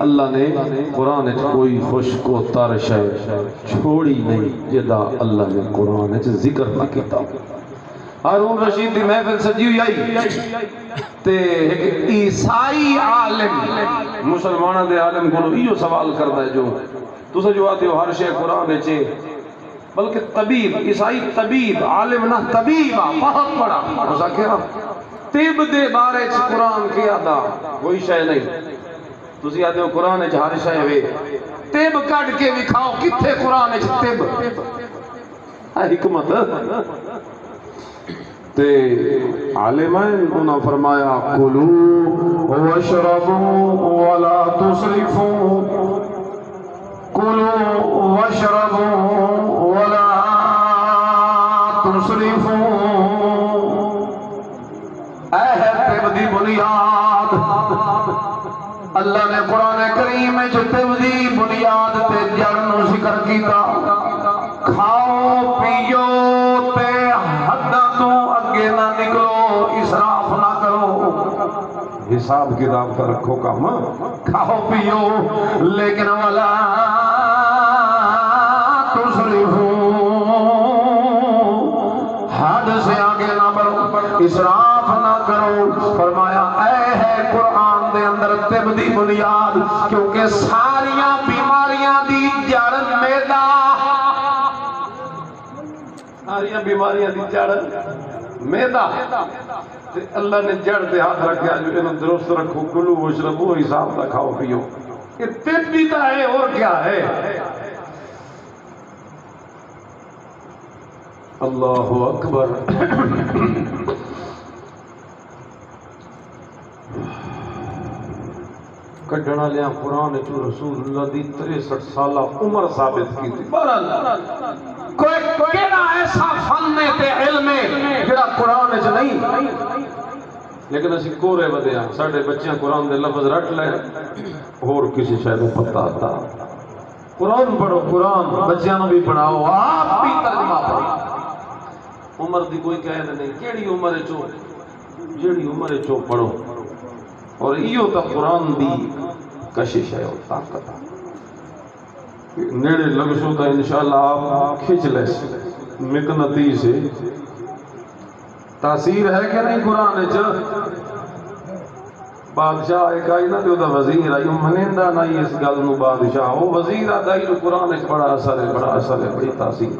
اللہ نے قرآن کوئی خشک و تر شے چھوڑی نہیں جدا اللہ نے قرآن ذکر نہ کیتا ہارون رشید دی محفل سجی ہوئی آئی تے ایک عیسائی عالم مسلمانہ دے عالم کو ایو سوال کرتا ہے جو تو جو آتے ہو ہر شے قرآن چے بلکہ طبیب عیسائی طبیب عالم نہ طبیب بہت بڑا مذاکرہ طب دے بارے قرآن کی آدھا کوئی شے نہیں تسی آتے ہو قرآن ہر شے ہوئے طب کٹ کے دکھاؤ کتھے قرآن طب حکمت تے عالمین انہوں فرمایا کلو واشربوا ولا تسرفوا کلو واشربوا ولا تسرفوا اے ہے طب دی بنیاد اللہ نے قرآن کریم میں طب دی بنیاد تے جڑ نو ذکر کیتا کھاؤ پیو تے حد تو اگے نہ نکلو اسراف نہ کرو حساب کتاب کا رکھو کام کھاؤ پیو لیکن ولا تسرفوا حد سے آگے نہ بڑھو اسراف نہ کرو فرمایا اے ہے قرآن دے اندر طب دی بنیاد کیونکہ ساریاں بیماریاں دی جڑ میدا ساریاں بیماریاں دی جڑ میدا اللہ نے جڑ دے ہاتھ رکھا جو انہوں درست رکھو کلو وشربو حساب دا کھاؤ پیو یہ طب بھی تا ہے اور کیا ہے اللہ اکبر کڈنا لیا قرآن چو رسول اللہ دی 63 سالہ عمر ثابت کی تھی کوئی کیڑا ایسا فن تے علم جڑا قرآن چ نہیں لیکن اسی کورے ودے ہاں ساڈے بچیاں قرآن دے لفظ رٹ لے اور کسی شے دا پتہ آتا قرآن پڑھو قرآن بچیاں نو بھی پڑھاؤ آپ بھی ترجمہ پڑھو عمر دی کوئی قید نہیں کیڑی عمر چو جیڑی عمر چو پڑھو اور ایو تا قرآن دی کشش ہے اور طاقت ہے نیڑے لگشو تا انشاءاللہ آپ کھچ لے مکنتی سے تاثیر ہے کہ نہیں قرآن چا بادشاہ ایک آئی نا جو دا وزیر آئی منندہ نہیں اس گل نو بادشاہ وہ وزیر آدھائی جو قرآن ایک بڑا اثر ہے بڑی تاثیر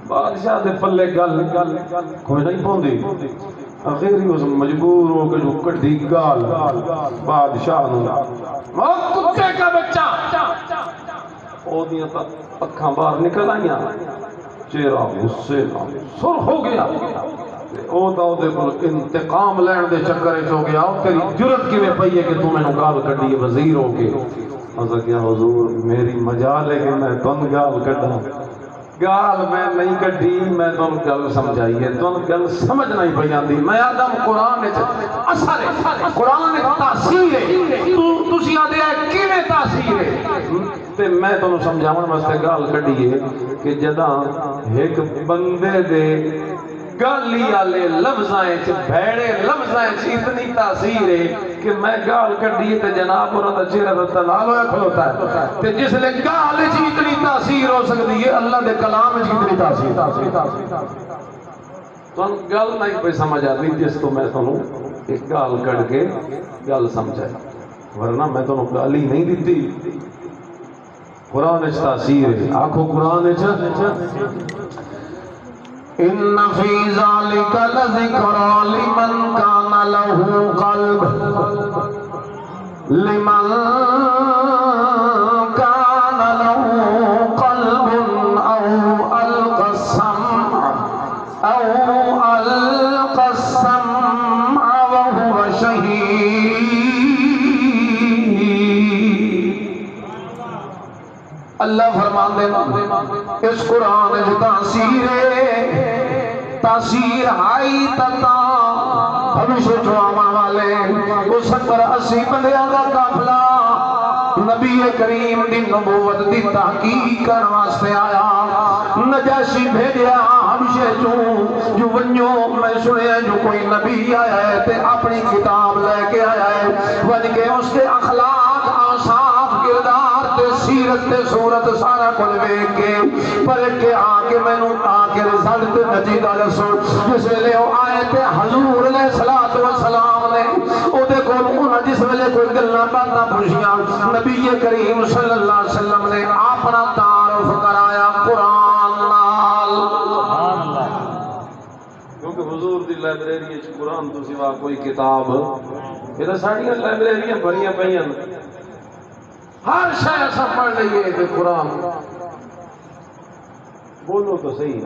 بادشاہ دے پلے گل کوئی نہیں پوندی آخری اس مجبور ہو کے جو کٹھی گال بادشاہ نو وہ کتے کا بچہ او دیاں تا اکھاں باہر نکل آئیاں چہرہ غصے کا سر ہو گیا او دا دے کول انتقام لین دے چکر وچ ہو گیا تیری جرت کیویں پئی ہے کہ تو مینوں گال کڈی ہے وزیر ہو کے اسا کیا حضور میری مجال ہے کہ میں تن گال کڈاں گال میں نہیں کڈی میں تن گل سمجھائی ہے تن گل سمجھ نہیں پئی آندی میں آدم قرآن وچ اثر ہے قرآن وچ تاثیر ہے تسی آدے کیویں تاثیر ہے تے میں تانوں سمجھاون واسطے گال کڈی ہے کہ جداں ایک بندے دے گالی والے لفظاں وچ بھڑے لفظاں وچ اتنی تاثیر ہے کہ میں گال کڈی تے جناب انہاں دا چہرہ تلال ہویا کھلوتا ہے تے جس لے گال وچ اتنی تاثیر ہو سکتی ہے اللہ دے کلام وچ اتنی تاثیر تو گل نہیں کوئی سمجھ آتی جس تو میں تانوں ایک گال کڈ کے گل سمجھایا ورنہ میں تانوں گال ہی نہیں دتی قرآن وچ تاثیر ہے آکھو قرآن وچ ان فی ذالک لذکری لمن کان لہ قلب لمن کان لہ قلب او القى السمع وهو شہید اللہ فرماندے اس قرآن جو تاثیر ہے تاثیر ہائی تتا ہمیشہ جو آمان والے وہ 70-80 بندیاں کا قافلہ نبی کریم دی نبوت دی تحقیق کرنے واسطے آیا نجاشی بھیجیا ہمیشہ جو ونجو میں سنیا جو کوئی نبی آیا ہے تے اپنی کتاب لے کے آیا ہے ون کے اس کے اخلاق آصاف سیرت تے صورت سارا کل ویکھ کے پر کے آ کے مینوں آ کے رزلٹ نتیجہ دسو جس ویلے او آئے تے حضور علیہ الصلوۃ والسلام نے او دے کول انہاں جس ویلے کوئی گلاں باتاں پوچھیاں نبی کریم صلی اللہ علیہ وسلم نے اپنا تعارف کرایا قرآن نال سبحان اللہ کیونکہ حضور دی لائبریری وچ قرآن تو سوا کوئی کتاب یہ تو ساڑیاں لائبریریاں بھریاں پئیاں ہر شے اساں پڑھ لئیے تے قرآن بولو تو صحیح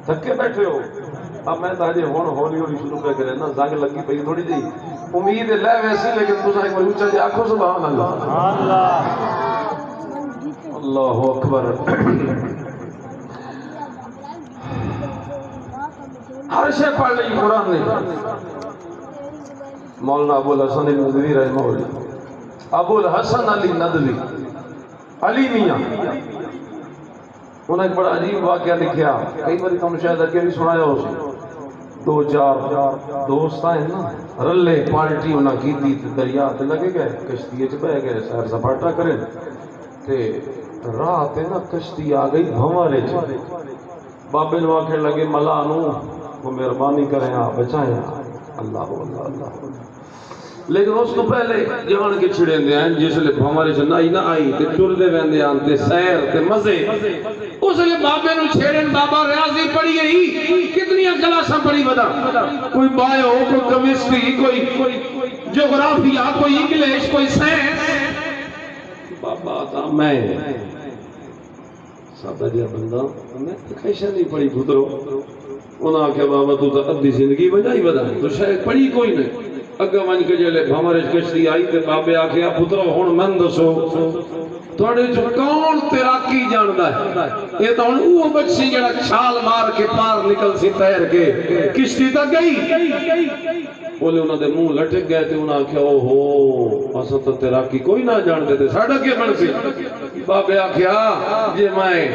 تھکے بیٹھے ہو اب میں تو ہوں ہولی ہولی شروع پہ کرے نا زنگ لگی پئی تھوڑی جی امید لے ویسی لیکن تساں ایک بار اونچا جی آکھو سبحان اللہ اللہ اکبر ہر شے پڑھ لئی قرآن نے مولانا ابو الحسن ندوی رحمہ اللہ ابو الحسن علی ندوی علی میاں انہیں ایک بڑا عجیب واقعہ لکھیا کئی بار تم شاید اگے بھی سنایا ہو سی دو چار دوست آئے نا رلے پارٹی انہاں کی تھی دریا تے لگے گئے کشتی چ بہ گئے سیر سپاٹا کرے تے راہ تے نا کشتی آ گئی بھنوارے چ بابے نو آکھن لگے ملا نو وہ مہربانی کریں آپ بچائیں اللہ اللہ اللہ لیکن اس کو پہلے جان کے چھڑے دے ہیں جس لئے ہمارے جنائی نہ آئی تے ٹر دے ویندے آنتے سیر تے مزے اس لئے بابے نو چھڑن بابا ریاضی پڑھی گئی کتنی کلاساں پڑھی بدا کوئی بایو کوئی کیمسٹری کوئی جغرافیہ کوئی انگلش کوئی سائنس بابا تھا میں سادہ جہاں بندہ میں خیشہ نہیں پڑھی پترو انہاں کہ بابا تو ادھی زندگی بجائی بدا تو شاید پڑھی کوئی نہیں اگا من کے جلے ہمارے کشتی آئی تے بابے آکھیا پترو ہن من دسو تھوڑے جو کون تیراکی جاندا ہے یہ تو ہن او بچی جڑا چھال مار کے پار نکل سی تیر کے کشتی تک گئی بولے انہاں دے منہ لٹک گئے تے انہاں آکھیا او ہو اساں تو تیراکی کوئی نہ جاندے تے ساڈا کی بن سی بابے آکھیا جے میں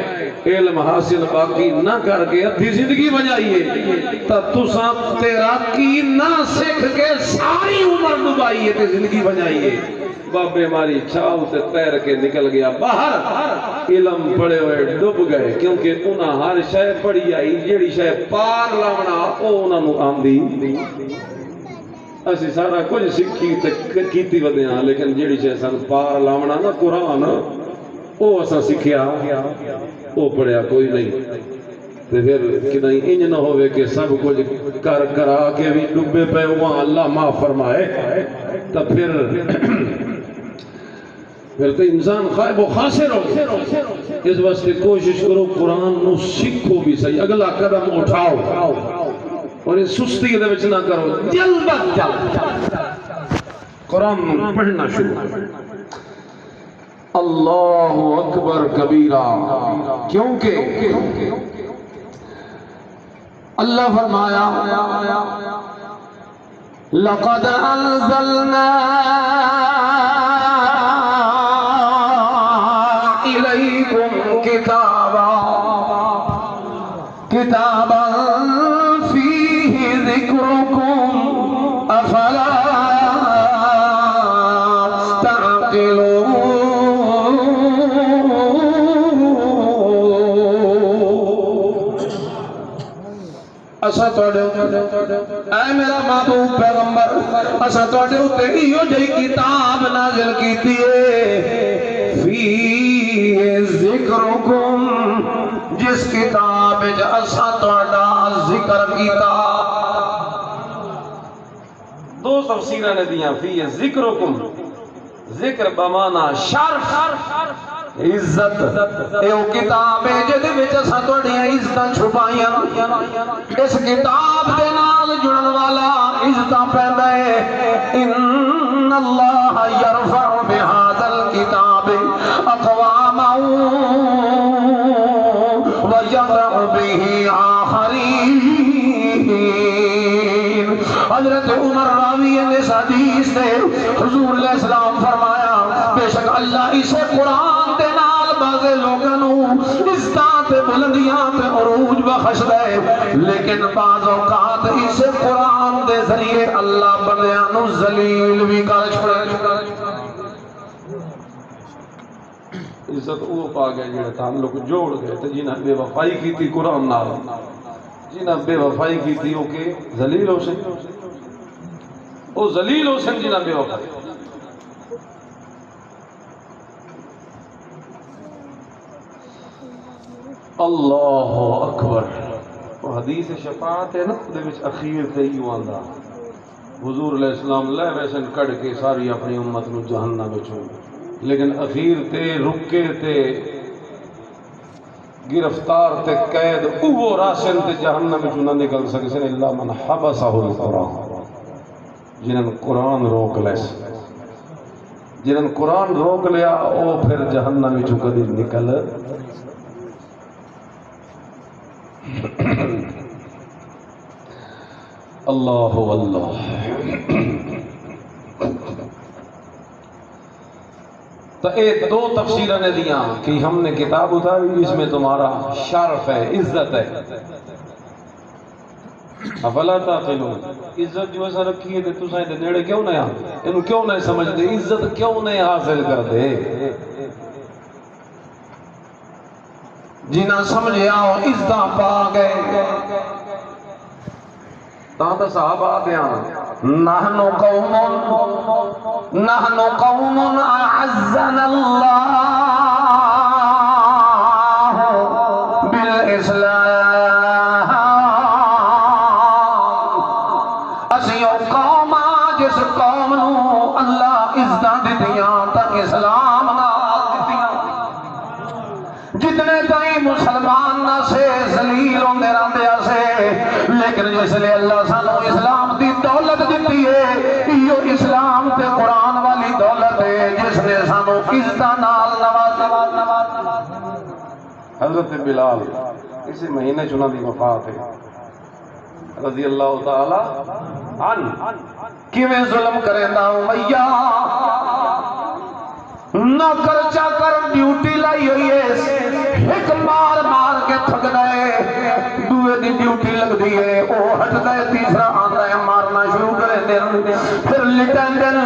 علم حاصل باقی نہ کر کے ادھی زندگی بجائیے تا تساں تیراکی نہ سیکھ کے ساری عمر ڈبائیے تے زندگی بجائیے بابے ہماری چھال سے تیر کے نکل گیا باہر علم پڑے ہوئے ڈب گئے کیونکہ انہاں ہر شے پڑھی آئی جیڑی شے پار لاونا او انہاں نو آندی اسی سارا کچھ سکھی تے کیتی ودے ہاں لیکن جیڑی شے سن پار لاونا نا قرآن او اساں سکھیا او پڑھیا کوئی نہیں تے پھر کہ نہیں انج نہ ہوئے کہ سب کچھ کر کرا کے بھی ڈبے پہ وہاں اللہ معاف فرمائے تو پھر تو انسان خائب و خاسر ہو اس واسطے کوشش کرو قرآن نو سکھو بھی صحیح اگلا قدم اٹھاؤ اور یہ سستی دے وچ نہ کرو جلد قرآن پڑھنا شروع اللہ اکبر کبیرہ کیونکہ اللہ فرمایا لقد انزلنا الیکم کتابا فیہ ذکرکم افلا اسا توڑے اے میرا محبوب پیغمبر اسا توڑے اتے ہی ہو جائی کتاب نازل کیتی ہے فی ذکرکم جس کتاب اسا توڑا ذکر کیتا دو تفسیرہ نے دیا فی ذکرکم ذکر بمانا شرف عزت ایو کتاب ہے جدے وچ اساں تہاڈیاں عزتاں چھپائیاں اس کتاب دے نال جڑن والا عزتاں پیندا ہے ان اللہ یرفع بہذا الکتاب اقواما ویضع به آخرین حضرت عمر راوی اس حدیث نے حضور علیہ السلام فرمایا بے شک اللہ اسے قرآن دے نال بازے لوگوں عزتاں تے بلندیاں تے عروج بخش دے لیکن بعض اوقات اسے قرآن دے ذریعے اللہ بندیاں نو ذلیل بھی کر چھڑے عزت وہ پا گئے جڑے تعلق جوڑ گئے تے جنہاں بے وفائی کیتی قرآن نال، جنہاں بے وفائی کیتی او کہ ذلیل ہو سن، او ذلیل ہو سن جنہاں بے وفائی۔ اللہ اکبر۔ وہ حدیث شفاعت ہے نا، دے وچ اخیر تے ایو آندا حضور علیہ السلام لے ویسن کڑ کے ساری اپنی امت نو جہنم وچوں، لیکن اخیر تے رکے تے گرفتار تے قید اوہ راشن تے جہنم وچوں نہ نکل سکے سن الا من حبسہ القرآن، جنہاں قرآن روک لے، جنہاں قرآن روک لیا او پھر جہنم وچوں کدی نکل۔ اللہ اللہ۔ تو یہ دو تفسیریں نے دیا کہ ہم نے کتاب اتاری جس میں تمہارا شرف ہے، عزت ہے۔ افلا تعقلون، عزت جو ایسا رکھی ہے کہ تساں دے نیڑے کیوں نہیں آتے، انہوں کیوں نہیں سمجھتے، عزت کیوں نہیں حاصل کرتے؟ جنہاں سمجھے آؤ عزتاں پا گئے تاں صحابہ آتے ہیں نحن قوم اعزنا اللہ بالاسلام، اسی او قوم جس قوم نو اللہ عزتاں دتیاں تا اسلام نال دتیاں، جتنے تائیں مسلمان نہ سے ذلیل ہوندے رہندے سے، لیکن جس لئے اللہ سانو اسلام دی دولت دیتی ہے، یہ اسلام تے قرآن والی دولت ہے جس نے سانو عزتاں نال نوازا۔ حضرت بلال اسی مہینے چنا دی وفات ہے رضی اللہ تعالی عنہ، کیویں ظلم کریندا امیہ، نوکر چاکر ڈیوٹی لائی ہوئی ہے، ایک مار مار کے تھک گئے، دوے دی ڈیوٹی لگ دی ہے، او ہٹ گئے، تیسرا آتا ہے مارنا شروع کرے دن، پھر لٹن دن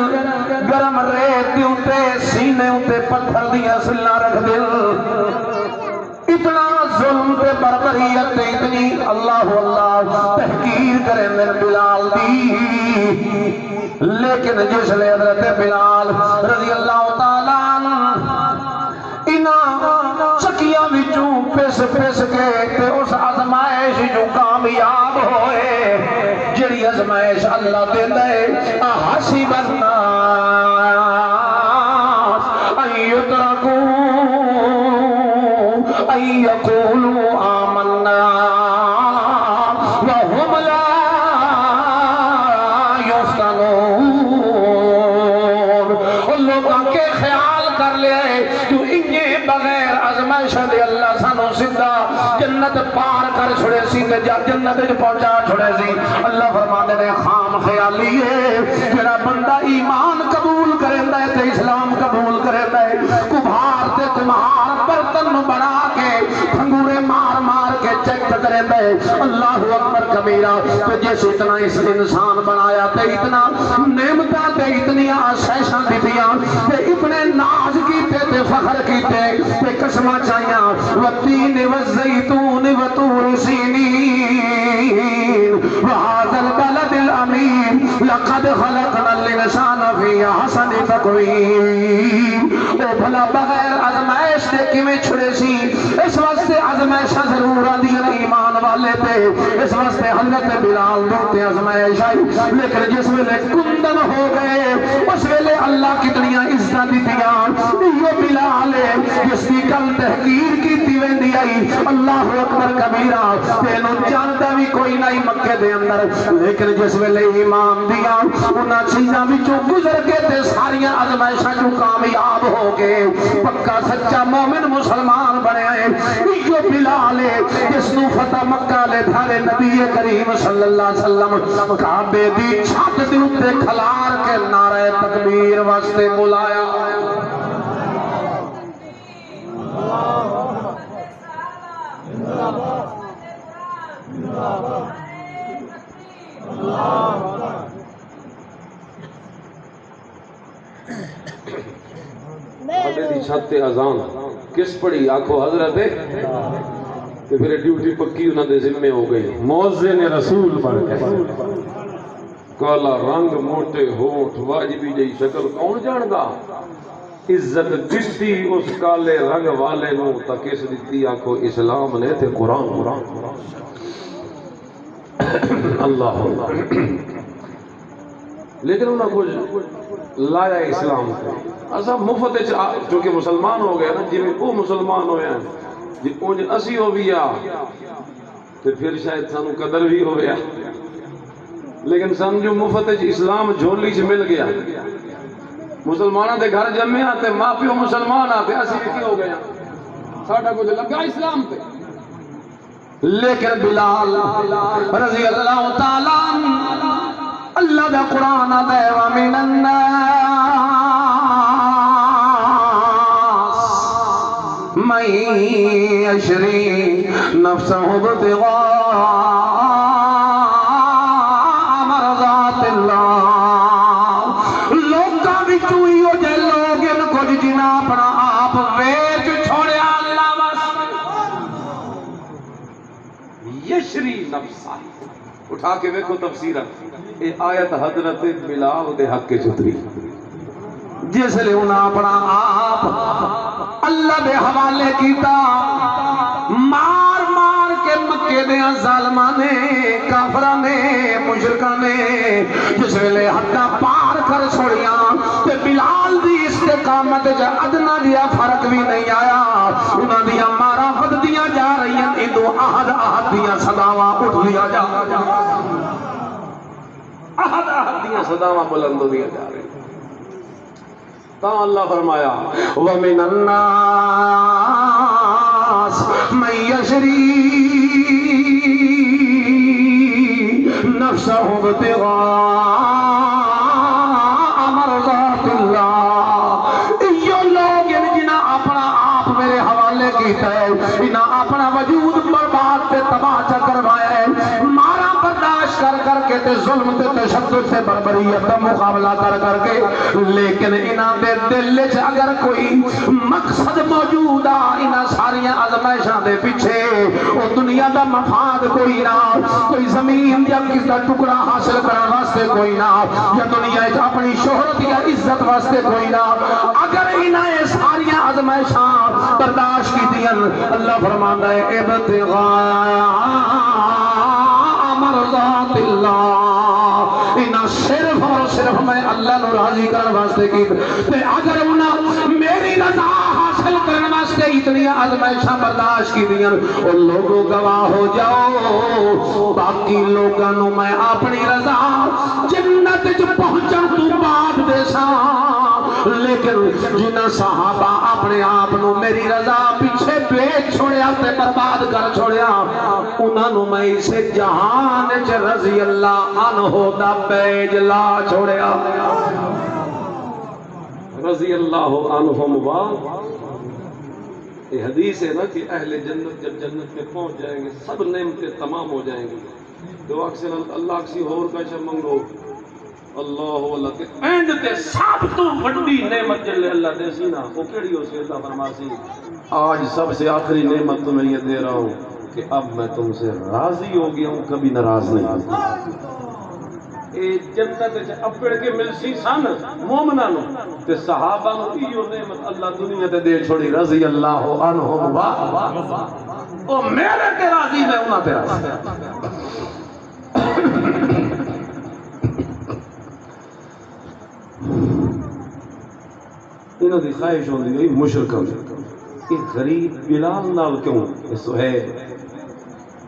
گرم ریت دیوتے سینے ہوتے پتھر دیا سلنا رکھ دل، اتنا ظلم تے بربریت اتنی اللہ اللہ تحقیر کریں دن بلال دی، لیکن جس لئے حضرت بلال رضی اللہ تعالیٰ انہاں چکیاں وچوں پیس پیس کے تے اس ازمائش جو کامیاب ہوئے، جڑی ازمائش اللہ دیندہ ہے، حسب الناس ان یترکوا ان یقولوا آمنا وهم لا یفتنون، ان لوگوں کے خیال کر لے تو انہیں بغیر آزمائش دے اللہ سانو سدھا جنت پار کر چھڑے سی تے جنت وچ پہنچا چھڑے سی۔ اللہ فرماندے نے خام خیالی ہے جڑا بندہ ایمان قبول کریندا ہے تے اسلام قبول کریندا ہے، کبھار تے کمہار برتن بنا کے پھنگورے مار مار کے چیک کریندا ہے، اللہ اکبر کبیرہ، تو جس اتنا اس انسان بنایا تے اتنا نعمتاں تے اتنی آسائشاں دتیاں تے اتنے ناز کیتے تے فخر کیتے تے قسماں چاہیاں والتین والزیتون وطور سینین وهذا البلد الامین لقد خلقنا الانسان فی احسن تقویم۔ او بھلا بغیر آزمائش دے کیویں چھڑے سی، اس واسطے آزمائشاں ضرور آندیاں ایمان والے تے، اس واسطے حضرت بلال دوتے آزمائش آئی، لیکن جس ویلے کندن ہو گئے اس ویلے اللہ کتنیاں عزت دیتیاں، یہ بلال ہے جس کی کل تحقیر کی ویندی آئی، اللہ اکبر کبیرہ، تینوں جانتا بھی کوئی نہیں مکے دے اندر، لیکن جس ویلے ایمان دیا انہاں چیزاں وچوں گزر کے تے ساریاں آزمائشاں جو کامیاب ہو کے پکا سچا مومن مسلمان بنے ہیں، یہ بلال ہے جس نو فتح مکہ لے دھارے نبی کریم صلی اللہ علیہ وسلم کعبے دی چھت دے اوتے کھلار کے نعرہ تکبیر واسطے بلایا۔ دی چھت تے اذان کس پڑھی آکھو حضرت کہ پھر ڈیوٹی پکی انہوں نے ذمہ ہو گئی مؤذن رسول بن گئے کالا رنگ موٹے ہونٹ واجبی جئی شکل کون جاندا عزت دتی اس کالے رنگ والے نو تا کس دتی آکھو اسلام نے تے قرآن اللہ لیکن انہوں کو لایا اسلام کو ایسا مفت چونکہ مسلمان ہو گیا نا جی میں وہ مسلمان ہویا جی اونج اسی ہو بھی آ تو پھر شاید سانو قدر بھی ہو گیا لیکن سن جو مفت اسلام جھولی سے مل گیا مسلمانوں کے گھر جمے آتے ماں پیو مسلمان آتے اسی بھی ہو گیا ساڈا کچھ لگا اسلام پہ لیکن بلال رضی اللہ تعالی اللہ دا قرآن دے ومن الناس من یشری نفسہ ابتغاء مرضات اللہ لوگاں وچوں ہی ہو جے لوگ ان کچھ جنہ اپنا آپ ویچ چھوڑیا اللہ واسطے یشری نفسہ اٹھا کے دیکھو تفسیر اے آیت حضرت بلال دے حق کے چتری جس لئے انہاں اپنا آپ اللہ دے حوالے کیتا مار مار کے مکے دے ظالمان نے کافران نے مشرکان نے جس لئے حدہ پار کر چھوڑیاں تے بلال دی استقامت جا ادنا دیا فرق بھی نہیں آیا انہاں دیا مارا حد دیا جا رہی ہیں ادو احد احد دیا صداواں اٹھ دیا جا احد احد دیا صداواں بلند دیا جا رہی تا اللہ فرمایا وَمِنَ النَّاسِ مَن يَشْرِي نَفْسَهُ ابْتِغَاءَ مَرْضَاتِ اللَّهِ یہ لوگ جنہاں اپنا آپ میرے حوالے کیتا ہے انہاں اپنا وجود برباد تے تباہ کروایا ہے مارا برداشت کر کے تے ظلم تے تشدد سے بربریت کا مقابلہ کر کے لیکن انہاں دے دل وچ اگر کوئی مقصد موجود آ انہاں ساری آزمائشاں دے پیچھے او دنیا دا مفاد کوئی نہ کوئی زمین یا کس دا ٹکڑا حاصل کرنے واسطے کوئی نہ یا دنیا وچ اپنی شہرت یا عزت واسطے کوئی نہ اگر انہاں یہ ساری آزمائشاں برداشت کیتیاں اللہ فرماندا ہے ابتغاء مرضات اللہ انہاں صرف اور صرف میں اللہ نو راضی کرنے واسطے کی تے اگر انہاں میری رضا حاصل کرنے واسطے اتنی آزمائشاں برداشت کی دیاں اور لوگوں گواہ ہو جاؤ باقی لوگاں نو میں اپنی رضا جنت وچ پہنچن تو بعد دے ساں لیکن جنہاں صحابہ اپنے آپ نو میری رضا پیچھے بیچ چھوڑیا تے برباد کر چھوڑیا انہاں نو میں اسے جہان وچ رضی اللہ عنہ دا بیج لا چھوڑیا رضی اللہ عنہم وا یہ حدیث ہے نا کہ اہل جنت جب جنت میں پہنچ جائیں گے سب نعمتیں تمام ہو جائیں گی تو اکثر اللہ کسی اور کا چھ منگو اللہ اللہ کے اینڈ تے سب تو بڑی نعمت جلے اللہ دے سی نا وہ کیڑی ہو سی اللہ فرماسی آج سب سے آخری نعمت تمہیں یہ دے رہا ہوں کہ اب میں تم سے راضی ہو گیا ہوں کبھی ناراض نہیں ہوں اے جنت اپڑ کے ملسی سن مومناں نو تے صحابہ نو ایو نعمت اللہ دنیا تے دے چھوڑی رضی اللہ عنہم وا او میرے تے راضی میں انہاں تے راضی انہوں دی خواہش ہوندی ہے مشرکہ کہ غریب بلال نال کیوں سہیب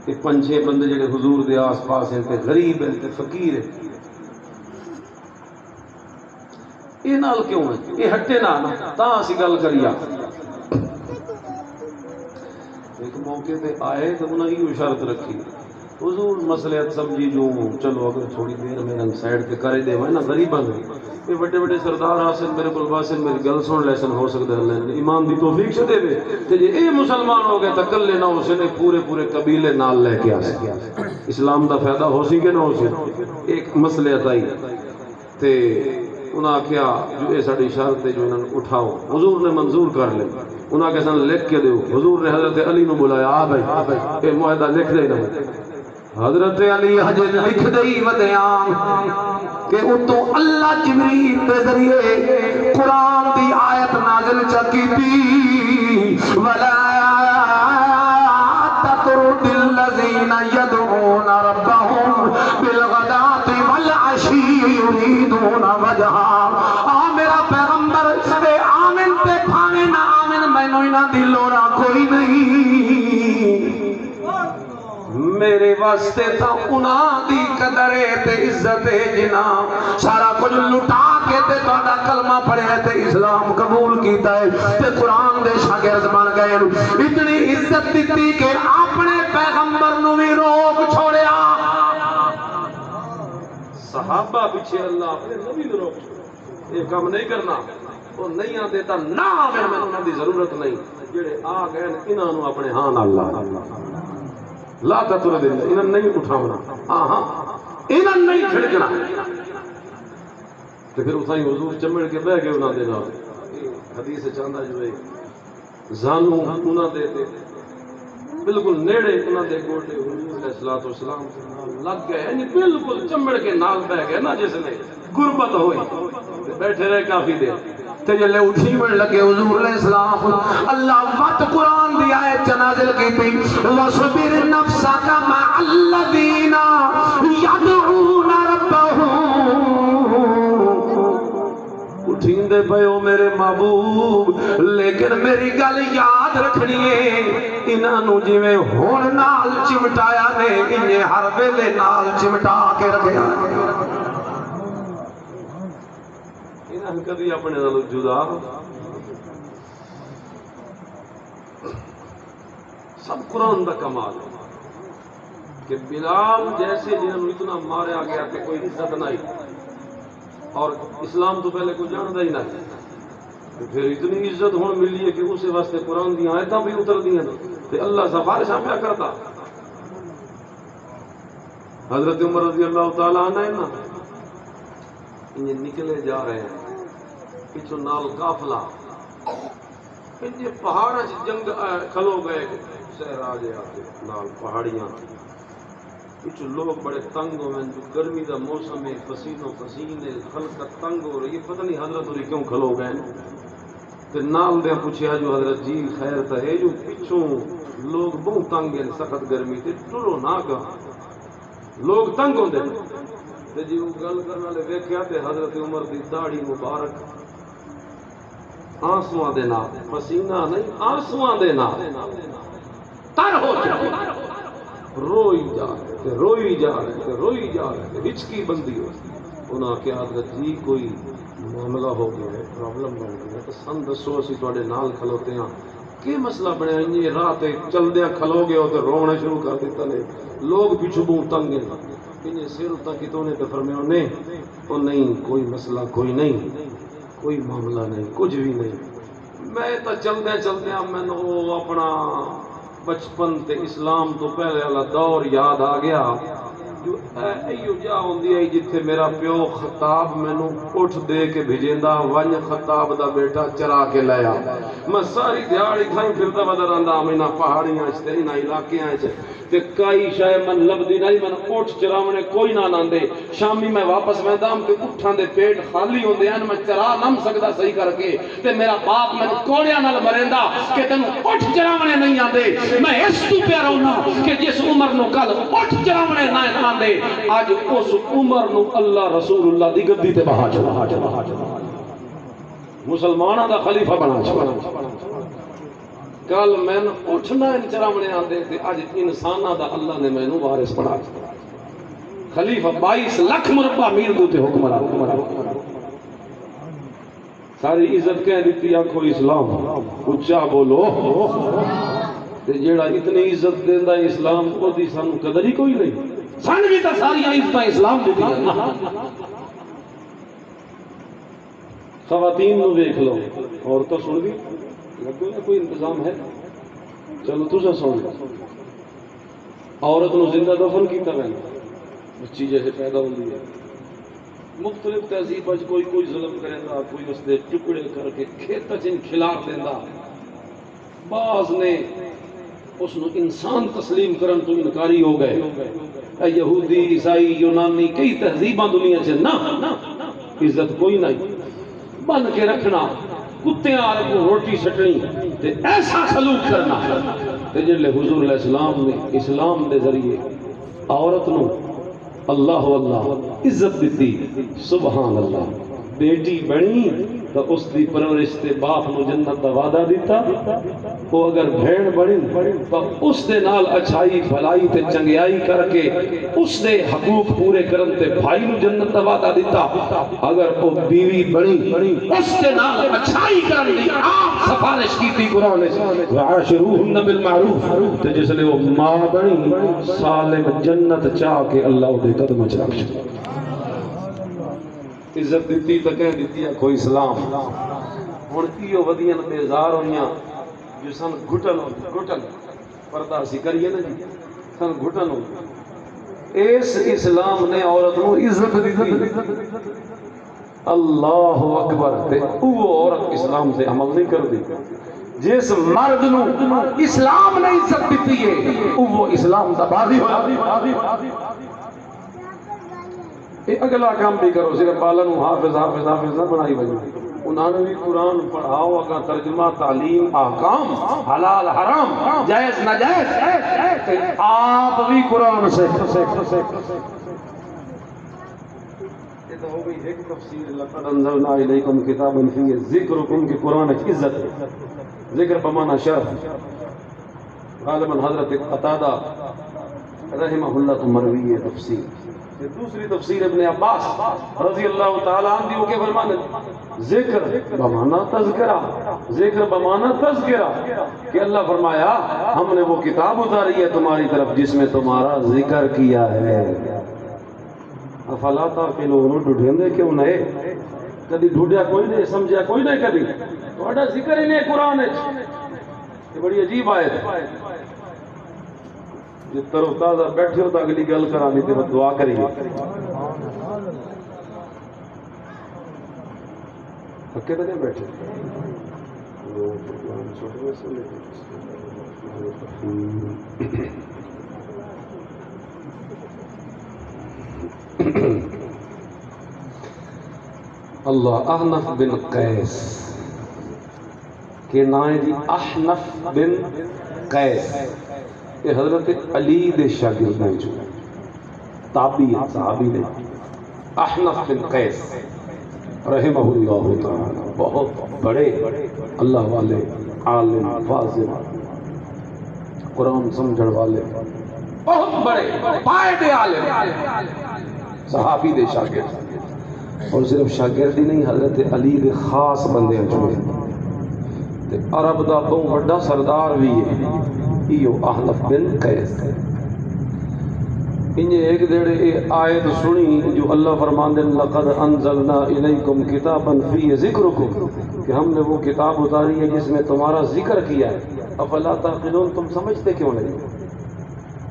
کہ پنجے بندے جڑے حضور دے آس پاس ہیں تے غریب ہیں تے فقیر ہیں یہ نال کیوں ہے یہ ہٹے نہ تاں اسی گل کریا ایک موقع تے آئے تو انہوں نے یہ شرط رکھی حضور مسئلہ سمجھی جو چلو اگر تھوڑی دیر میں رنگ سائڈ پہ کرے دے میں نا غریباں نے یہ بڑے بڑے سردار حاصل میرے کو باسن میری گل سن لیسن ہو سکتا ہے اللہ ایمان دی توفیق سے دے وے تے جے اے مسلمان ہو گئے تکل لینا اسے نے پورے پورے قبیلے نال لے کے آ سکے اسلام دا فائدہ ہو سی کہ نہ ہو سی ایک مسئلہ تائی تے انہاں کیا جو یہ ساری شرط ہے جو انہوں نے اٹھاؤ، حضور نے منظور کر لی، انہاں کے سن لکھ کے دیو، حضور نے حضرت علی نو بلایا، آ بھائی یہ معاہدہ لکھ دے نہیں، حضرت علی حج لکھ دئی ودیاں کہ اتو اللہ جبریل کے ذریعے قرآن دی آیت نازل چکی تھی، ولا تطرد الذین یدعون ربهم بالغداۃ والعشی یریدون وجہا۔ آ میرا پیغمبر اے آمن تے کھاوے نہ آمن مینوں انہاں دی لوڑا کوئی نہیں، میرے واسطے تا انہاں دی قدر تے عزت جنا سارا کچھ لٹا کے تے تہاڈا کلمہ پڑھیا تے اسلام قبول کیتا ہے تے قرآن دے شاگرد بن گئے، اتنی عزت دیتی کہ اپنے پیغمبر نو بھی روک چھوڑیا، صحابہ پیچھے اللہ اپنے نبی نو روک چھوڑیا، یہ کام نہیں کرنا، وہ نہیں آتے تا نہ آوے، میں انہاں دی ضرورت نہیں، جڑے آ گئے انہاں نو اپنے ہاں اللہ لا تطرد انہاں نہیں اٹھاونا، ہاں انہاں نہیں کھڑکنا، تو پھر اتھائی حضور چمڑ کے بہ گئے انہاں دے نال، حدیث چاہتا جو ہے زانو انہاں دے بالکل نیڑے انہاں دے گوٹے حضور علیہ السلام لگ گئے، یعنی بالکل چمڑ کے نال بہ گئے نا، جس نے غربت ہوئی بیٹھے رہے کافی دیر، تے جلے اٹھی بڑھ لگے حضور علیہ السلام، اللہ وقت قرآن دی آیت نازل کی تھی، وَصْبِرْ نَفْسَكَ مَعَ الَّذِينَ يَدْعُونَ رَبَّهُمْ، اٹھین دے پہو میرے محبوب، لیکن میری گل یاد رکھنی ہے، انہاں نو جویں ہن نال چمٹایا نے انہیں ہر ویلے نال چمٹا کے رکھیا، کبھی اپنے نالوں جدا، سب قرآن دا کمال ہے کہ بلال جیسے جنہوں نے اتنا ماریا گیا کہ کوئی عزت نہیں، اور اسلام تو پہلے کوئی جانتا ہی نہیں، تو پھر اتنی عزت ہون ملی ہے کہ اس واسطے قرآن دی آیتاں بھی اتر دی ہیں، تو اللہ سفارشاں پیا کرتا۔ حضرت عمر رضی اللہ تعالیٰ عنہ ہے نا، انہیں نکلے جا رہے ہیں پچھو نال قافلہ، انہیں پہاڑ جنگ کھلو گئے، صحرا جے آتے نال پہاڑیاں، پچھو لوگ بڑے تنگ ہوئے، جو گرمی دا موسم ہے، پسینوں پسینے، خلقت تنگ ہو رہی ہے، پتہ نہیں حضرت ہوئی کیوں کھلو گئے، تو نال دے پوچھیا جو حضرت جی خیر تا ہے، جو پچھو لوگ بہت تنگ ہیں، سخت گرمی تے ٹرو نہ گا، لوگ تنگ ہوندے، تے جی وہ گل کرنا لے ویکھیا تے حضرت عمر دی داڑھی مبارک آنسواں دے نال، پسینہ نہیں آنسواں دے نال تر ہو جائے، روئی جا رہے، روئی جا رہے، روئی جا رہے، ہچکی بندی ہو، انہاں کیا حضرت جی کوئی معاملہ ہو گیا ہے، پرابلم بن گیا ہے، تو سن دسو اسی تواڈے نال کھلوتے ہیں، کہ مسئلہ بنیا انجی رات چلدیاں کھلو گئے ہو تو رونا شروع کر دیتا نے، لوگ پیچھو بہت تنگ ہیں، انہیں سر تک کتوں نے فرمایا نہیں کوئی مسئلہ کوئی نہیں، کوئی معاملہ نہیں، کچھ بھی نہیں، میں تو چلدے چلدے میں وہ اپنا بچپن تے اسلام تو پہلے والا دور یاد آ گیا، جو ایو جا ہوندی ہے جتھے میرا پیو خطاب مینوں اٹھ دے کے بھیجیندا، ون خطاب دا بیٹا چرا کے لیا، میں ساری دیہاڑی کھائی پھردا بدر آندا انہاں پہاڑیاں وچ تے انہاں علاقیاں وچ تے کئی شے من لبدی نہیں، من اٹھ چراونے کوئی نہ آندے، شامی میں واپس ویندا تے اٹھاں دے پیٹ خالی ہوندے ہیں، میں چرا نہ سکدا صحیح کر کے، تے میرا باپ مینوں کوڑیاں نال مریندا کہ تینوں اٹھ چراونے نہیں آندے، میں اس تو پیا رونا کہ جس عمر نو کل اٹھ چراونے نہ آندے، اج اس عمر نو اللہ رسول اللہ دی گدی تے بہا چھوڑا، مسلماناں دا خلیفہ بنا چھوڑا، کل میں اٹھنا چراونے آندے تے اج انساناں دا اللہ نے مینوں وارث بنا چھوڑا، خلیفہ 22 لاکھ مربع میل دے تے حکمران، ساری عزت کہہ دیتی آنکھو اسلام، اچھا بولو، تے جیڑا اتنی عزت دیندا اسلام او دی سانو قدر ہی کوئی نہیں، سن بھی تا ساری عزتاں اسلام دی دیا، خواتین نو دیکھ لو، عورتوں سن بھی لگو نا کوئی انتظام ہے، چلو تسا سن لو، عورت نو زندہ دفن کیتا گیا، بچی جیسے پیدا ہوندی ہے، مختلف تہذیب کوئی ظلم کرے گا، کوئی اس دے ٹکڑے کر کے کھیت چن کھلار دینا، بعض نے اس نو انسان تسلیم کرن تو انکاری ہو گئے. اے یہودی، عیسائی، یونانی، کئی تہذیباں دنیا سے نہ عزت کوئی نہیں، بن کے رکھنا، کتیاں آل کو روٹی سٹنی تے ایسا سلوک کرنا تے جلے حضور علیہ السلام نے اسلام دے ذریعے عورت نو اللہ عزت دیتی. سبحان اللہ. بیٹی بنی تو اس دی پرورش تے باپ نو جنت دا وعدہ دیتا. وہ اگر بھیڑ بنی تو اس دے نال اچھائی بھلائی تے چنگیائی کر کے اس دے حقوق پورے کرن تے بھائی نو جنت دا وعدہ دیتا. اگر وہ بیوی بنی اس دے نال اچھائی کرن دی آپ سفارش کیتی قرآن نے، وعاشروہن بالمعروف. تے جس لے وہ ماں بنی سالم جنت چاہ کے اللہ دے قدم چ رکھ عزت دیتی تو کہہ دیتی ہے کوئی اسلام. ہوں ایو ودیاں بیزار ہوئیاں جو سن گھٹن پردہ سی کریے نا جی، سن گھٹن ہو. اس اسلام نے عورت نو عزت دیتی. اللہ اکبر. تے او عورت اسلام سے عمل نہیں کر دی. جس مرد نو اسلام نے عزت دیتی ہے وہ اسلام دا بازی ہوا. اگلا کام بھی کرو، صرف بالن حافظ نہ بنائی بجے. انہوں نے بھی قرآن پڑھاؤ، اگر ترجمہ تعلیم احکام حلال حرام جائز ناجائز آپ بھی قرآن سے. یہ تو ہو گئی ایک تفسیر. لقد انزلنا الیکم کتابا فیہ ذکرکم کہ قرآن کی عزت ہے. ذکر بمعنی شرف. غالباً حضرت قتادہ رحمہ اللہ تو مروی ہے تفسیر. دوسری تفسیر ابن عباس رضی اللہ تعالیٰ عنہ کے فرمانے ذکر بمانا تذکرہ. ذکر بمانا تذکرہ کہ اللہ فرمایا ہم نے وہ کتاب اتاری ہے تمہاری طرف جس میں تمہارا ذکر کیا ہے. افلا تعقلون. ڈھونڈے کیوں نہیں؟ کبھی ڈھونڈیا کوئی نہیں، سمجھا کوئی نہیں. کبھی تھوڑا ذکر ہی نہیں قرآن. یہ بڑی عجیب آیت ہے. جس طرح تازہ بیٹھے ہو تو اگلی گل کرانی تھی دعا کریے. پکے تو نہیں بیٹھے. اللہ. احنف بن قیس کے نام جی احنف بن قیس. یہ حضرت علی دے شاگرد ہیں جو تابعی صحابی نے. احنف بن قیس رحمہ اللہ تعالی بہت بڑے اللہ والے عالم فاضل قرآن سمجھڑ والے بہت بڑے قائد عالم صحابی دے شاگرد. اور صرف شاگرد ہی نہیں، حضرت علی دے خاص بندے ہیں جو عرب دا بہت بڑا سردار بھی ہے. ایو احنف بن قیس. انہیں ایک دیڑے آیت سنی جو اللہ فرماندے لقد انزلنا الیکم کتابا فیہ ذکرکم کہ ہم نے وہ کتاب اتاری ہے جس میں تمہارا ذکر کیا ہے. افلا تعقلون. تم سمجھتے کیوں نہیں؟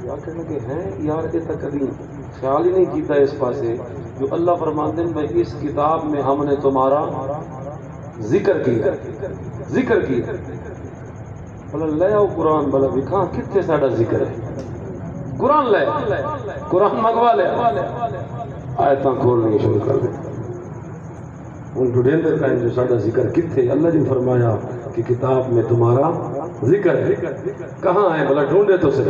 یا کہنے کہ ہیں یار یہ تک کبھی خیال ہی نہیں کیتا اس پاسے جو اللہ فرماندے بھائی اس کتاب میں ہم نے تمہارا ذکر کیا. ذکر کیا بلا لے آؤ قرآن. بلا بکھاں کتنے ساڑا ذکر ہے. قرآن لے قرآن منگوا لے. آیتاں کھولنے شروع کر دیں. ان ڈھونڈیں دے کہیں جو ساڑا ذکر کتنے. اللہ جی فرمایا کہ کتاب میں تمہارا ذکر ہے. کہاں ہے بلا ڈھونڈے تو سے.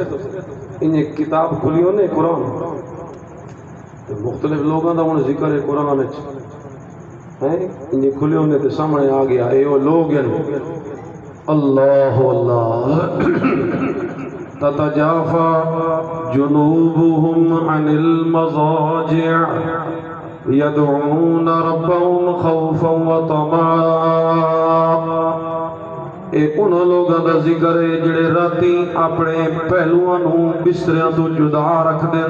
انہیں کتاب کھلیوں نے قرآن مختلف لوگوں دا انہیں ذکر ہے قرآن انہیں کھلیوں نے تو سامنے آ گیا. اے وہ لوگ ہیں اللہ اللہ تتجافى جنوبهم عن المضاجع يدعون ربهم خوفا وطمعا. ایک انہوں لوگوں کا ذکر ہے جڑے راتی اپنے پہلوؤں بستریاں تو جدا رکھ دیں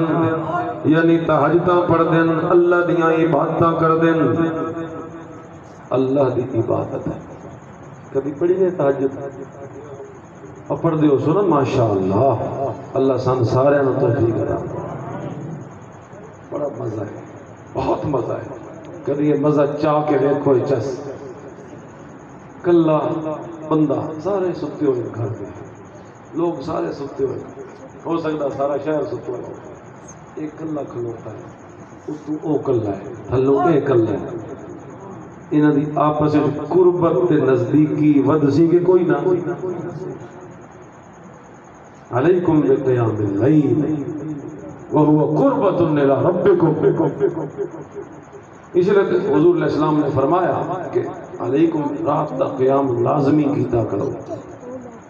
یعنی تہجداں پڑھ دیں اللہ دیاں عبادتاں کر دیں. اللہ دی عبادت ہے. کبھی پڑھی ہے تہجد اور پڑھ دیو سنن ماشاءاللہ. اللہ سان سارے نو توفیق عطا. بڑا مزہ ہے، بہت مزہ ہے. کبھی یہ مزہ چاہ کے دیکھو چس کلا بندہ سارے ستے ہوئے گھر میں لوگ سارے ستے ہوئے ہو سکتا سارا شہر ستا ہوا ایک کلا کھلوتا ہے اس تو او کلا ہے تھلو اے کلا ہے انہاں دی آپس وچ قربت تے نزدیکی ود سی کہ کوئی نہ علیکم بقیام اللیل وهو قربۃ الی ربکم اس لیے حضور علیہ السلام نے فرمایا کہ علیکم رات کا قیام لازمی کیتا کرو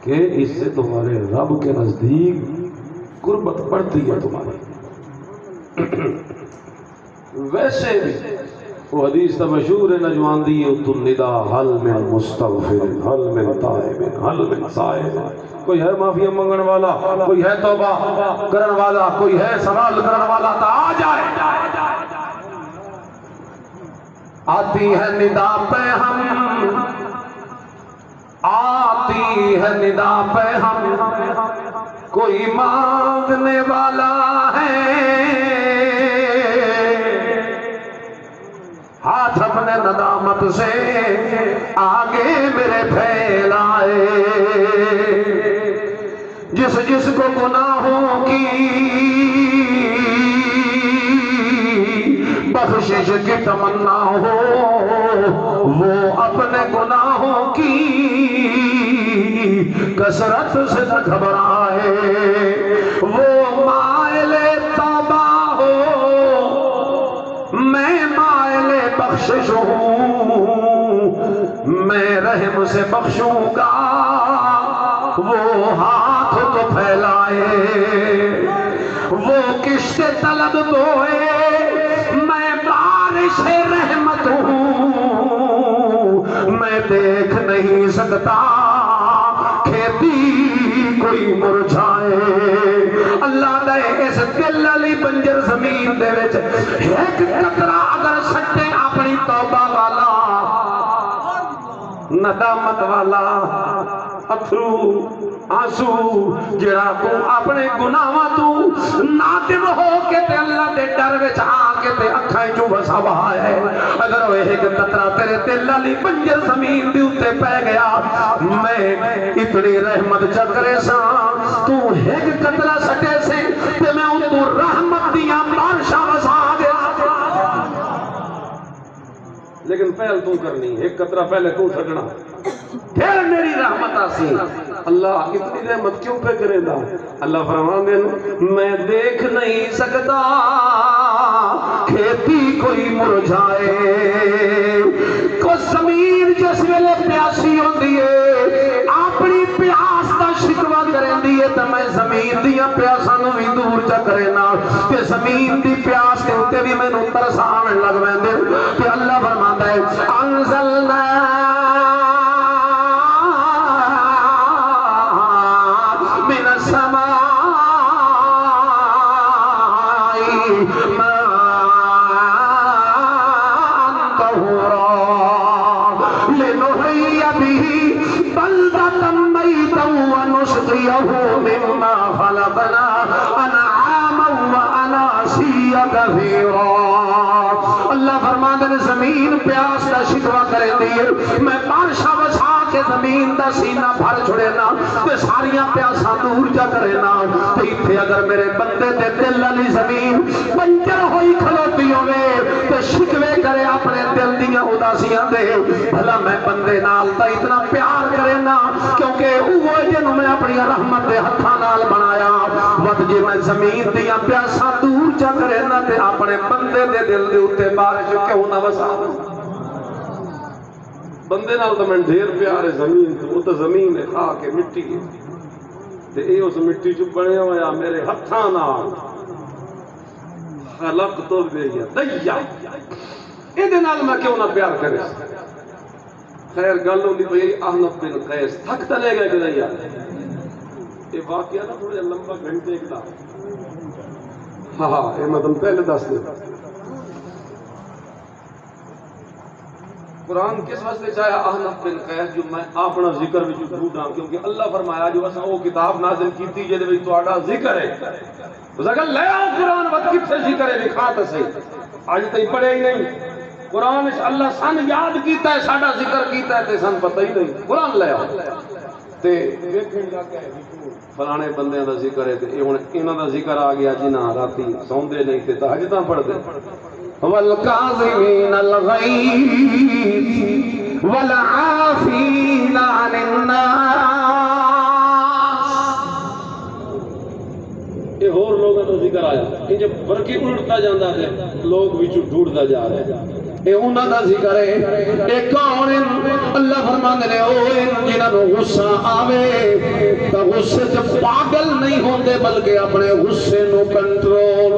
کہ اس سے تمہارے رب کے نزدیک قربت بڑھتی ہے تمہاری ویسے بھی وہ حدیث تو مشہور ہے نجوان دی تو ندا حل من مستغفر حل من تائب حل من صائب کوئی ہے معافی منگن والا کوئی ہے توبہ کرن والا کوئی ہے سوال کرن والا تو آ جائے آتی ہے ندا پہ ہم آتی ہے ندا پہ ہم کوئی مانگنے والا ہے ہاتھ اپنے ندامت سے آگے میرے پھیلائے جس جس کو گناہوں کی بخشش کی تمنا ہو وہ اپنے گناہوں کی کثرت سے نہ گھبرائے وہ مائل توبہ ہو میں مائل بخشش ہوں میں رحم سے بخشوں گا وہ ہاتھ کو پھیلائے وہ کشت طلب بوئے میں بارش رحمت ہوں میں دیکھ نہیں سکتا کھیتی کوئی مرجھائے اللہ دے اس دل علی بنجر زمین دے وچ ایک قطرہ اگر سٹے اپنی توبہ والا ندامت والا اتھرو آنسو جڑا تو اپنے گناہاں تو نادم ہو کے تے اللہ دے ڈر وچ آ کے تے اکھاں چوں وسا ہے اگر وہ ایک قطرہ تیرے دل علی بنجر زمین دے اوتے پے گیا میں اتنی رحمت چکرے سا تو ایک قطرہ سٹے سے تے میں ان تو رحمت دیاں بارشاں وسا دے لیکن پہل تو کرنی ایک قطرہ پہلے تو سٹنا پھر میری رحمت آسی اللہ اتنی رحمت کیوں پہ کرے گا اللہ فرمان دے میں دیکھ نہیں سکتا کھیتی کوئی مرجھائے کو زمین جس ویلے پیاسی ہوندی ہے اپنی پیاس دا شکوہ کریں دی ہے تو میں زمین دیاں پیاساں نو بھی دور چا کرے نا کہ زمین دی پیاس کے ہوتے بھی میں نو ترسان لگ ویندے کہ اللہ فرمان دے انزلنا مما خلقنا انعاما واناسيا كثيرا اللہ فرماتے ہیں زمین پیاس دا شکوہ کرے دی میں بارشاں وسا کے زمین دا سینہ بھر چھڑے نا تے ساریاں پیاساں دور جا کرے نا تے ایتھے اگر میرے بندے تے دل علی زمین بنجر ہوئی کھلوتی ہوے تے شکوے کرے اپنے دل دیاں اداسیاں دے بھلا میں بندے نال تا اتنا پیار کرے نا کیونکہ وہ جنوں میں اپنی رحمت دے ہتھاں نال بنایا ود جے میں زمین دیاں پیاساں دور جا کرے نا تے اپنے بندے دے دل دے اوتے بارش کیوں نہ وسا بندے نال تو میں ڈھیر پیار ہے زمین تو وہ تو زمین ہے خاک ہے مٹی ہے تے اے اس مٹی چ بنیا ہویا میرے ہتھاں نال خلق تو دیا دیا اے دے نال میں کیوں نہ پیار کرے خیر گل ہوندی بھئی احنف بن قیس تھک تے لے گئے کہ نہیں یار یہ واقعہ نا تھوڑا لمبا گھنٹے ایک دا ہاں اے میں تم پہلے دس دے قرآن کس واسطے چاہیا احنف بن قیس جو میں اپنا ذکر وچ ڈھونڈا کیونکہ اللہ فرمایا جو اساں وہ کتاب نازل کیتی جے وچ تہاڈا ذکر ہے اس اگر لے آؤ قرآن وقت کتھے ذکر ہے لکھا تے صحیح اج تئی پڑھے ہی نہیں قرآن وچ اللہ سن یاد کیتا ہے ساڈا ذکر کیتا ہے تے سن پتہ ہی نہیں قرآن لے آؤ تے ویکھن لگا ہے فلانے بندیاں دا ذکر ہے تے ہن انہاں دا ذکر آ گیا جنہاں راتی سوندے نہیں تے تہجداں پڑھدے والکاظمین الغیظ والعافین عن الناس یہ اور لوگوں کا ذکر آیا کہ جب برقی اڑتا جاندہ ہے لوگ وچوں ڈھوڑتا جا رہے ہیں اے انہاں دا ذکر ہے اے کون اللہ فرماندے نے او جنہاں نوں غصہ آوے تے غصے تے پاگل نہیں ہوندے بلکہ اپنے غصے نوں کنٹرول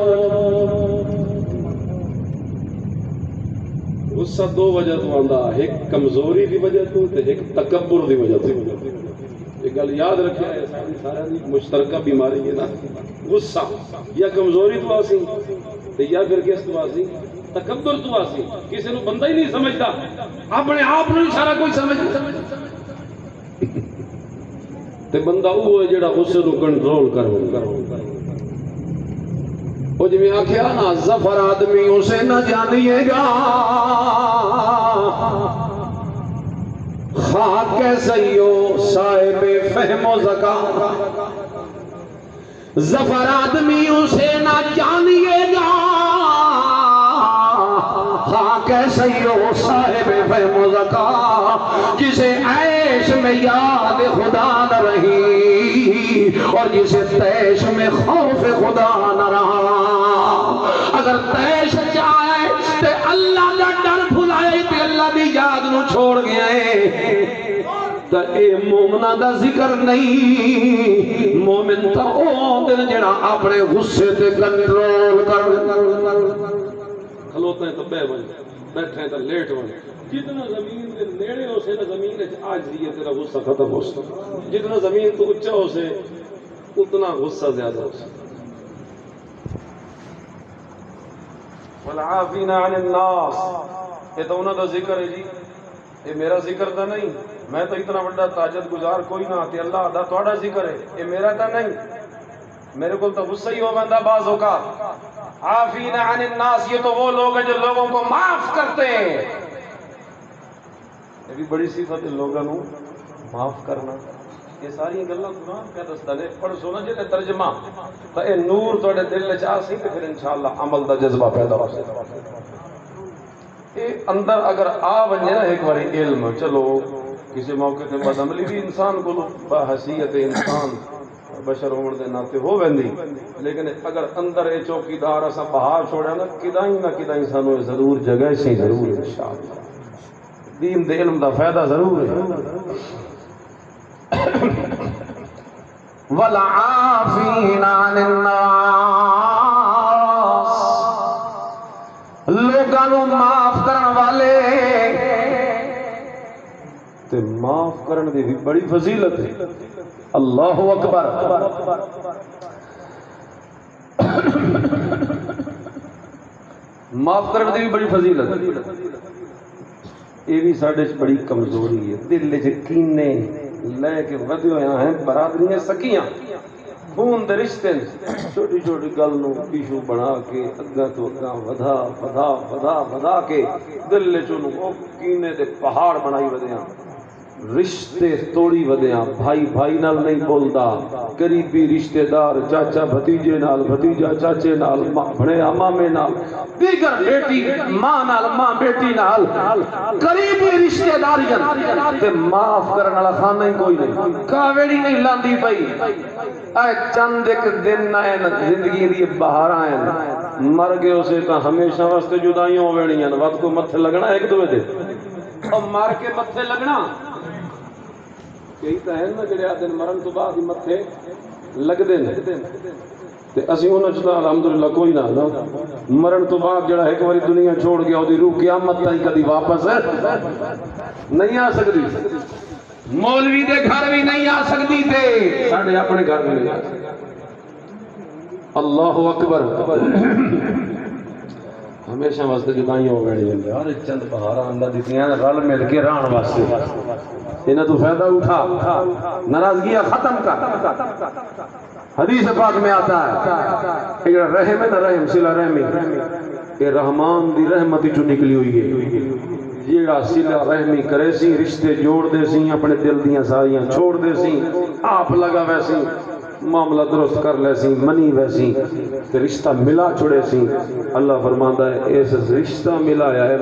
غصہ دو وجہ تو آندا ایک کمزوری دی وجہ تو تے ایک تکبر دی وجہ تو یہ گل یاد رکھیا ہے سارے دی مشترکہ بیماری ہے نا غصہ یا کمزوری تو آسی تے یا پھر کس تو آسی تکبر تو آسی کسی نو بندہ ہی نہیں سمجھتا اپنے آپ نو سارا کوئی سمجھتا تے بندہ وہ ہے جڑا غصے نو کنٹرول کرو وہ جو میں آکھیا نا ظفر آدمی اسے نہ جانیے گا خواہ کیسے ہو صاحب فہم و ذکا ظفر آدمی اسے نہ جانیے گا خواہ کیسے ہو صاحب فہم و ذکا جسے عیش میں یاد خدا نہ رہی اور جسے تیش میں خوف خدا نہ رہا اگر تیش جائے تے اللہ کا ڈر بھلائے تے اللہ دی یاد نو چھوڑ گیا ہے تے اے مومنہ دا ذکر نہیں مومن تا او دن جڑا اپنے غصے تے کنٹرول کر کھلوتے ہیں تو بے بن بیٹھے ہیں تو لیٹ بن جتنا زمین کے نیڑے ہو سے زمین آج دیئے تیرا غصہ ختم ہو سے جتنا زمین تو اچھا ہو سے اتنا غصہ زیادہ ہو سے والعافین عن الناس یہ تو انہوں دا ذکر ہے جی یہ میرا ذکر تھا نہیں میں تو اتنا بڑا تاجد گزار کوئی نہ آتی اللہ دا توڑا ذکر ہے یہ میرا تھا نہیں میرے کو تو غصہ ہی ہو بندہ باز ہوگا عافین عن الناس یہ تو وہ لوگ ہیں جو لوگوں کو معاف کرتے ہیں یہ بھی بڑی صفت ہے لوگوں کو معاف کرنا یہ ساری گلاں قرآن کیا دستا ہے پڑھ سونا جے ترجمہ تو اے نور تواڈے دل وچ آ سی تے پھر انشاءاللہ عمل دا جذبہ پیدا ہو سی اے اندر اگر آ ونجے نا ایک باری علم چلو کسی موقع تے بد عملی بھی انسان کو بحیثیت انسان بشر ہون دے ناتے ہو ویندی لیکن اگر اندر اے چوکیدار اسا بہا چھوڑیا نا کدائیں سانو ضرور جگہ سی ضرور انشاءاللہ دین دے علم دا فائدہ ضرور ہے والعافین عن الناس لوگوں معاف کرن والے تے معاف کرن دی بھی بڑی فضیلت ہے اللہ اکبر معاف کرن دی بھی بڑی فضیلت ہے یہ بھی ساڈے بڑی کمزوری ہے دل وچ کینے لے کے ودے ہوئے ہیں برادریاں سکیاں خون دے رشتے چھوٹی چھوٹی گل نو ایشو بنا کے اگاں تو اگاں ودا کے دل وچ او کینے دے پہاڑ بنائی ودیاں رشتے توڑی ودیاں بھائی بھائی نال نہیں بولدا قریبی رشتہ دار چاچا بھتیجے نال بھتیجا چاچے نال بھڑے مامے نال دیگر بیٹی ماں نال ماں بیٹی نال قریبی رشتہ داریاں تے معاف کرن والا خانہ ہی کوئی نہیں کاویڑی نہیں لاندی پئی اے چند ایک دن آئے زندگی دی بہار آئے مر گئے اسے تو ہمیشہ واسطے جدائیوں ہو وینیاں وقت کو متھے لگنا ایک دوے دے اور مار کے متھے لگنا یہی تو ہے نا جڑے دن مرن تو بعد ہی متھے لگ دے تے اسی انہاں چ الحمدللہ کوئی نہ مرن تو بعد جڑا ایک باری دنیا چھوڑ گیا اودی روح قیامت تائیں کدی واپس نہیں آ سکتی مولوی دے گھر بھی نہیں آ سکتی تے ساڈے اپنے گھر میں نہیں آ سکتی اللہ اکبر ہمیشہ واسطے جدائیں ہو گئی ہیں ہر چند بہاراں اللہ دتیاں رل مل کے رہن واسطے انہاں تو فائدہ اٹھا ناراضگیاں ختم کر حدیث پاک میں آتا ہے یہ رحم ہے نا، رحم صلہ رحمی، یہ رحمان دی رحمت جو نکلی ہوئی ہے، جیڑا صلہ رحمی کرے سی، رشتے جوڑ دے سی، اپنے دل دیاں ساریاں چھوڑ دے سی، آپ لگا ویسی معاملہ درست کر لے سی، منی ویسی تے رشتہ ملا چھڑے سی، اللہ فرماندا ہے اس رشتہ ملایا ہے